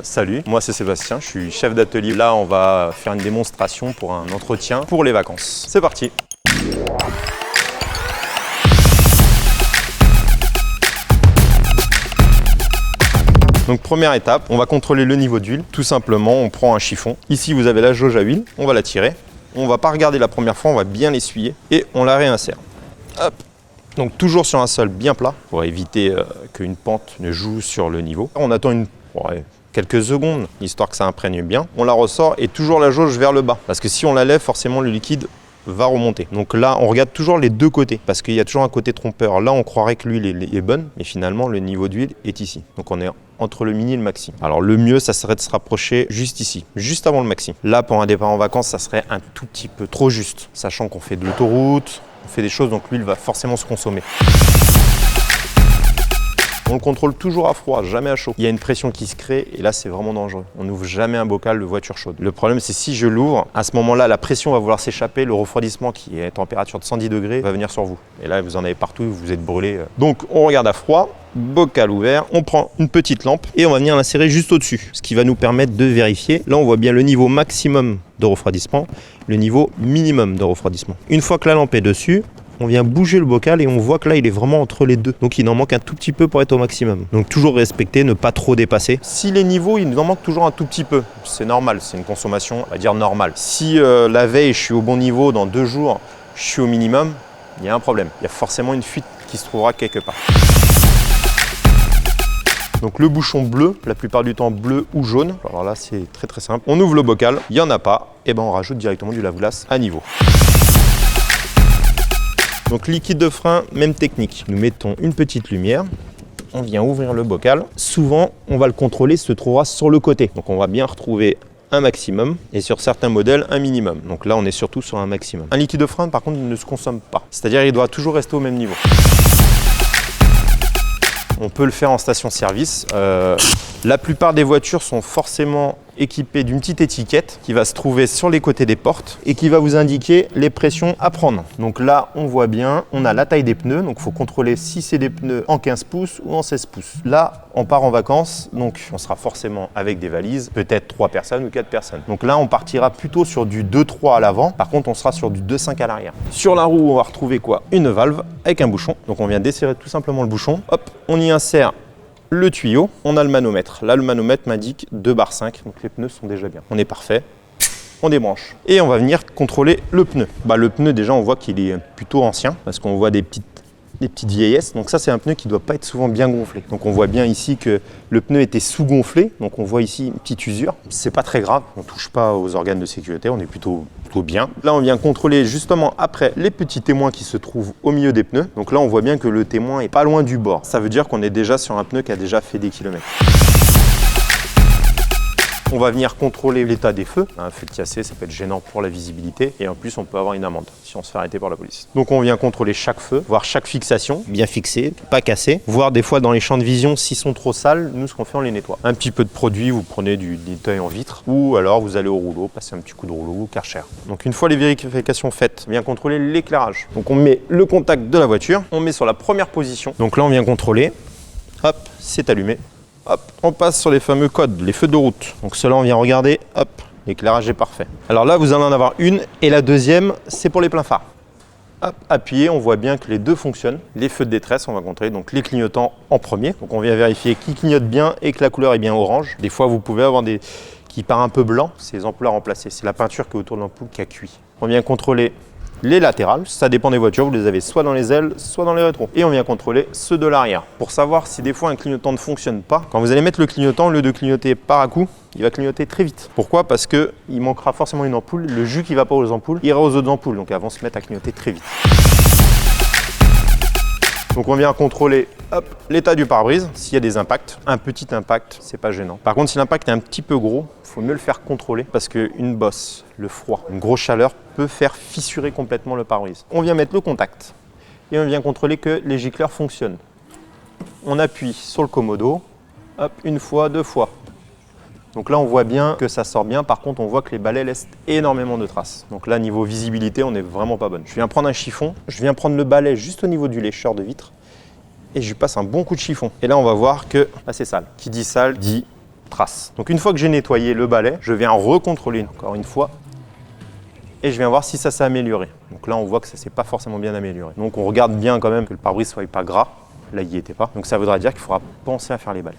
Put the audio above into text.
Salut, moi c'est Sébastien, je suis chef d'atelier. Là, on va faire une démonstration pour un entretien pour les vacances. C'est parti. Donc première étape, on va contrôler le niveau d'huile. Tout simplement, on prend un chiffon. Ici, vous avez la jauge à huile, on va la tirer. On va pas regarder la première fois, on va bien l'essuyer et on la réinsère. Hop. Donc toujours sur un sol bien plat pour éviter qu'une pente ne joue sur le niveau. On attend quelques secondes, histoire que ça imprègne bien. On la ressort et toujours la jauge vers le bas. Parce que si on la lève, forcément le liquide va remonter. Donc là, on regarde toujours les deux côtés parce qu'il y a toujours un côté trompeur. Là, on croirait que l'huile est bonne, mais finalement, le niveau d'huile est ici. Donc on est entre le mini et le maxi. Alors le mieux, ça serait de se rapprocher juste ici, juste avant le maxi. Là, pour un départ en vacances, ça serait un tout petit peu trop juste, sachant qu'on fait de l'autoroute, on fait des choses, donc l'huile va forcément se consommer. On le contrôle toujours à froid, jamais à chaud. Il y a une pression qui se crée et là, c'est vraiment dangereux. On n'ouvre jamais un bocal de voiture chaude. Le problème, c'est si je l'ouvre, à ce moment-là, la pression va vouloir s'échapper. Le refroidissement, qui est à température de 110 degrés, va venir sur vous. Et là, vous en avez partout, vous êtes brûlé. Donc, on regarde à froid, bocal ouvert. On prend une petite lampe et on va venir l'insérer juste au-dessus, ce qui va nous permettre de vérifier. Là, on voit bien le niveau maximum de refroidissement, le niveau minimum de refroidissement. Une fois que la lampe est dessus, on vient bouger le bocal et on voit que là, il est vraiment entre les deux. Donc, il en manque un tout petit peu pour être au maximum. Donc, toujours respecter, ne pas trop dépasser. Si les niveaux, il nous en manque toujours un tout petit peu, c'est normal. C'est une consommation, on va dire, normale. Si la veille, je suis au bon niveau, dans 2 jours, je suis au minimum, il y a un problème. Il y a forcément une fuite qui se trouvera quelque part. Donc le bouchon bleu, la plupart du temps bleu ou jaune. Alors là, c'est très simple. On ouvre le bocal, il n'y en a pas, et ben on rajoute directement du lave-glace à niveau. Donc liquide de frein, même technique. Nous mettons une petite lumière, on vient ouvrir le bocal. Souvent, on va le contrôler, se trouvera sur le côté. Donc on va bien retrouver un maximum et sur certains modèles, un minimum. Donc là, on est surtout sur un maximum. Un liquide de frein, par contre, ne se consomme pas. C'est-à-dire, il doit toujours rester au même niveau. On peut le faire en station-service. La plupart des voitures sont forcément équipées d'une petite étiquette qui va se trouver sur les côtés des portes et qui va vous indiquer les pressions à prendre. Donc là, on voit bien, on a la taille des pneus. Donc il faut contrôler si c'est des pneus en 15 pouces ou en 16 pouces. Là, on part en vacances, donc on sera forcément avec des valises, peut-être 3 personnes ou 4 personnes. Donc là, on partira plutôt sur du 2-3 à l'avant. Par contre, on sera sur du 2-5 à l'arrière. Sur la roue, on va retrouver quoi? Une valve avec un bouchon. Donc on vient desserrer tout simplement le bouchon. Hop, on y insère le tuyau, on a le manomètre. Là, le manomètre m'indique 2,5 bar, donc les pneus sont déjà bien. On est parfait. On débranche. Et on va venir contrôler le pneu. Le pneu, déjà, on voit qu'il est plutôt ancien parce qu'on voit des petites vieillesses. Donc ça, c'est un pneu qui ne doit pas être souvent bien gonflé. Donc on voit bien ici que le pneu était sous-gonflé. Donc on voit ici une petite usure. C'est pas très grave. On ne touche pas aux organes de sécurité. On est plutôt bien. Là, on vient contrôler justement après les petits témoins qui se trouvent au milieu des pneus. Donc là, on voit bien que le témoin est pas loin du bord. Ça veut dire qu'on est déjà sur un pneu qui a déjà fait des kilomètres. On va venir contrôler l'état des feux. Un feu cassé, ça peut être gênant pour la visibilité. Et en plus, on peut avoir une amende si on se fait arrêter par la police. Donc on vient contrôler chaque feu, voir chaque fixation, bien fixée, pas cassée. Voir des fois dans les champs de vision, s'ils sont trop sales, nous ce qu'on fait, on les nettoie. Un petit peu de produit, vous prenez du nettoyant en vitre. Ou alors vous allez au rouleau, passer un petit coup de rouleau ou Karcher. Donc une fois les vérifications faites, on vient contrôler l'éclairage. Donc on met le contact de la voiture, on met sur la première position. Donc là, on vient contrôler. Hop, c'est allumé. Hop, on passe sur les fameux codes, les feux de route. Donc cela, on vient regarder, hop, l'éclairage est parfait. Alors là, vous allez en avoir une et la deuxième, c'est pour les pleins phares. Hop, appuyez, on voit bien que les deux fonctionnent. Les feux de détresse, on va contrôler donc les clignotants en premier. Donc on vient vérifier qu'ils clignotent bien et que la couleur est bien orange. Des fois, vous pouvez avoir des qui part un peu blanc, c'est les ampoules à remplacer. C'est la peinture qui est autour de l'ampoule qui a cuit. On vient contrôler les latérales, ça dépend des voitures, vous les avez soit dans les ailes, soit dans les rétros. Et on vient contrôler ceux de l'arrière. Pour savoir si des fois un clignotant ne fonctionne pas, quand vous allez mettre le clignotant, au lieu de clignoter par à coup, il va clignoter très vite. Pourquoi? Parce qu'il manquera forcément une ampoule, le jus qui va pas aux ampoules ira aux autres ampoules, donc elles vont se mettre à clignoter très vite. Donc on vient contrôler l'état du pare-brise, s'il y a des impacts. Un petit impact, c'est pas gênant. Par contre, si l'impact est un petit peu gros, il faut mieux le faire contrôler parce qu'une bosse, le froid, une grosse chaleur peut faire fissurer complètement le pare-brise. On vient mettre le contact et on vient contrôler que les gicleurs fonctionnent. On appuie sur le commodo, hop, une fois, 2 fois. Donc là, on voit bien que ça sort bien. Par contre, on voit que les balais laissent énormément de traces. Donc là, niveau visibilité, on n'est vraiment pas bonne. Je viens prendre un chiffon, je viens prendre le balai juste au niveau du lécheur de vitre et je lui passe un bon coup de chiffon. Et là, on va voir que là, c'est sale. Qui dit sale dit trace. Donc une fois que j'ai nettoyé le balai, je viens recontrôler encore une fois et je viens voir si ça s'est amélioré. Donc là, on voit que ça s'est pas forcément bien amélioré. Donc on regarde bien quand même que le pare-brise soit pas gras. Là, il n'y était pas. Donc ça voudra dire qu'il faudra penser à faire les balais.